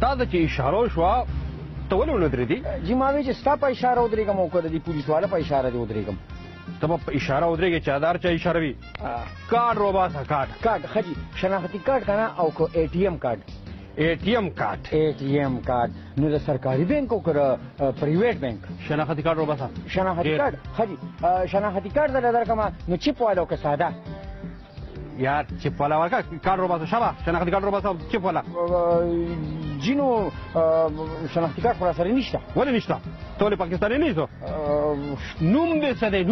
تا ته چې اشاره وشوه ته ولې ونه درېدې؟ جی ما وی چې ستا په اشاره ودرېږم او که د دې پولیس والا په اشاره دې ودرېږم. ته به په اشاره ودرېږې چې هر چا اشاره وي. کارډ وباسه کارډ. کارډ ښه جي شناختي کارډ که نه او که اے ټي ایم کارډ. اے ټي ایم کارډ. اے ټي ایم کارډ نو د سرکاري بینک او که د پرایویټ بینک. شناختي کارډ وباسه. شناختي کارډ ښه جي شناختي کارډ درله درکړم نو چپ والا او که ساده. یار چپ والا ورکړه کارډ وباسه شابه شناختي کارډ وباسه چپ والا. جی نو شناختي کارډ خو را سره نشته. ولې نشته؟ ته ولې پاکستاني نه یې؟ نوم دې څه دی؟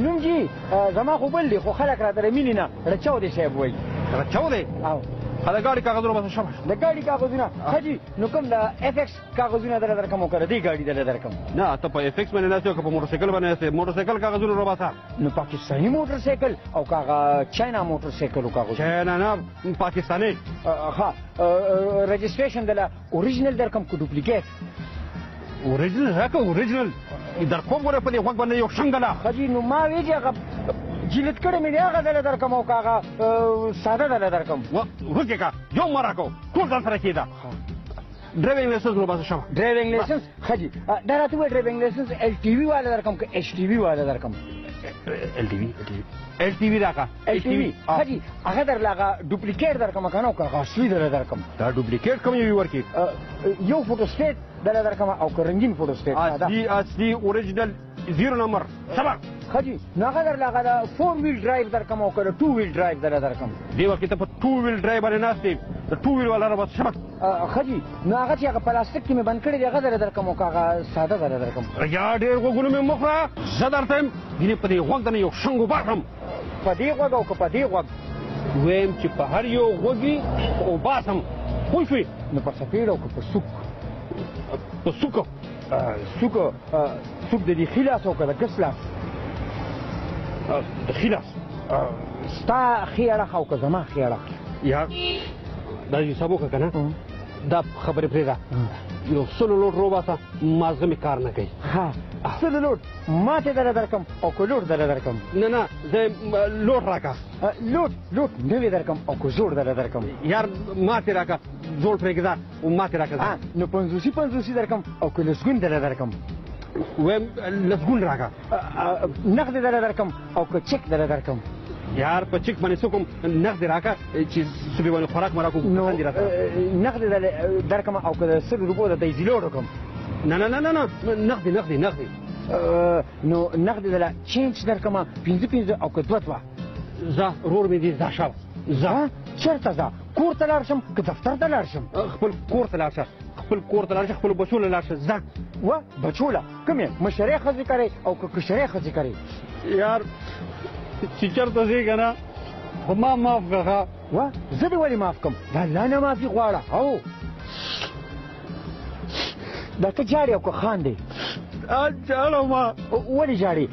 نوم جی زما خو بل دی خو خلک راته د مینې نه رچو دی صاحب وایي. رچو دی؟ او د ګاډي کاغذونه وباسه شاباش. د ګاډي کاغذونه ښه جي نو کوم د اف ایکس کاغذونه درله درکړم او که د دې ګاډي درله درکړم. نه ته په اف ایکس باندې ناست یې او که په موټرسایکل باندې ناست یې موټرسایکل کاغذونه وباسه. نو پاکستاني موټرسایکل او که هغه چاینا موټرسایکل کاغذ. چاینا نه پاکستاني. ښه رجسټریشن دله اوریجنل درکړم که ډوپلیکیټ؟ اوریجنل راکړه اوریجنل در کوم ګوره په دې غوږ باندې یو شنګله. ښه جي نو ما وی چې هغه جلد کړی مې دی هغه دله درکړم او که هغه ساده دله درکړم. ورکې که یو مه راکړو ټول ځان سره کېده. ډرایوینګ لایسنس وباسه شابه. ډرایوینګ لایسنس ښه جي دا راته ووایه ډرایوینګ لایسنس ایل ټي وي والا درکړم که ایچ ټي وي والا درکړم؟ ایل ټي وي راکړه. ایل ټي وي ښه جي هغه درله هغه ډوپلیکیټ درکړم که نه او که هغه اصلي درله درکړم؟ دا ډوپلیکیټ کوم یو ورکې؟ یو فوټو سټیټ درله درکړم او که رنګین فوټو سټیټ اصلي اوریجنل 0 نمبر صبر. ښه جي نو هغه درله هغه د 4 ویل ډرایو درکړم او که د 2 ویل ډرایو درله درکړم؟ دې وخت کې ته په 2 ویل ډرایو باندې ناست یې د 2 ویل والا راوباسه شاباش. ښه جي نو هغه چې هغه پلاستیک کې مې بند کړی دی هغه درله درکړم او که هغه ساده درله درکړم؟ یا ډېر غوږونه مې مه خوره زه درته یم ځینې په دې غوږ ته نه یو شنګ وباسم. په دې غوږ او که په دې غوږ؟ ویم چې په هر یو غوږ یې وباسم پوه شوې؟ نو په سفید او که په سوک؟ په سوکو سوک د دې ښي لاس او که د ګس لاس؟ د ښي لاس. ستا ښي اړخ او که زما ښي اړخ؟ یا دا حساب وکړه که نه دا خبرې پرېږده یو 100 لوټ وباسه مازغه مې کار نه کوي. ها 100 لوټ ماتې درله درکړم او که لوټ درله درکړم؟ نه زه لوټ راکړه. لوټ نوې درکړم او که زوړ درله درکړم؟ یار ماتې راکړه زوړ پرېږده ماتې راکړه. نو 50 درکړم او که لسګون درله درکړم؟ ویم لسګون راکړه. نغدې درله درکړم او که چک درله درکړم؟ یار په چک باندې څه کوم نغدې راکړه چې صبح باندې خوراک مې راکړو. نغدې درکړم او که د 100 روپو درته یې زیلوډ وکړم؟ نه نغدې. نو نغدې دله چینج درکړم 15 او که 2 ځه رور مې دې ځه شابه ځه. چېرته ځه؟ کور ته لاړ شم که دفتر ته لاړ شم؟ خپل کور ته لاړ شه خپلو بچو له لاړ شه ځه. و بچو له کومې مشرې ښځې کوې او که کشرې ښځې کوې؟ یار چې چېرته ځې که نه خو ما معاف کړه. و زه دې ولې معاف کړم؟ د الله نه معافي غواړه. او دا ته جاړې او که خاندې؟ جاړم. ولې جاړې؟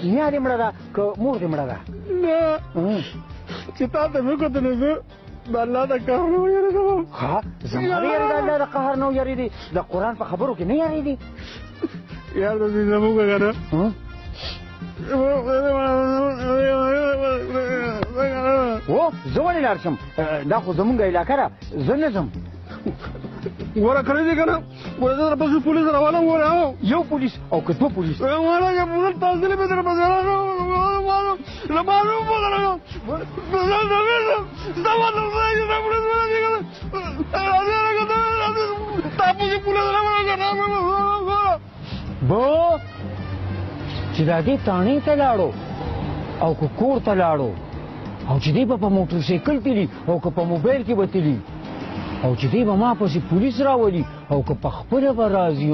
نیا دې مړه ده که مور دې مړه ده؟ نه چې تا ته مې کتل نو زه د الله د قهر نه ویرېدم. ها زما ویرې د الله د قهر نه ویرېدې؟ د قرآن په خبرو کې نه یارېدې؟ یار داسې زموږ که نه او زه ولې لاړ شم؟ دا خو زمونږ علاقه ده زه نه ځم. ګوره کړی دی که نه ګوره زه درپسې پولیس راولم. ګوره یو پولیس او که 2 پولیس؟ تاسې مې درپسې بو چې دا دې تاڼې ته لاړو او که کور ته لاړو او چې دی به په موټرسایکل تلي او که په موبایل کې به تلي او چې دی به ما پسې پولیس راولي او که په خپله به راځي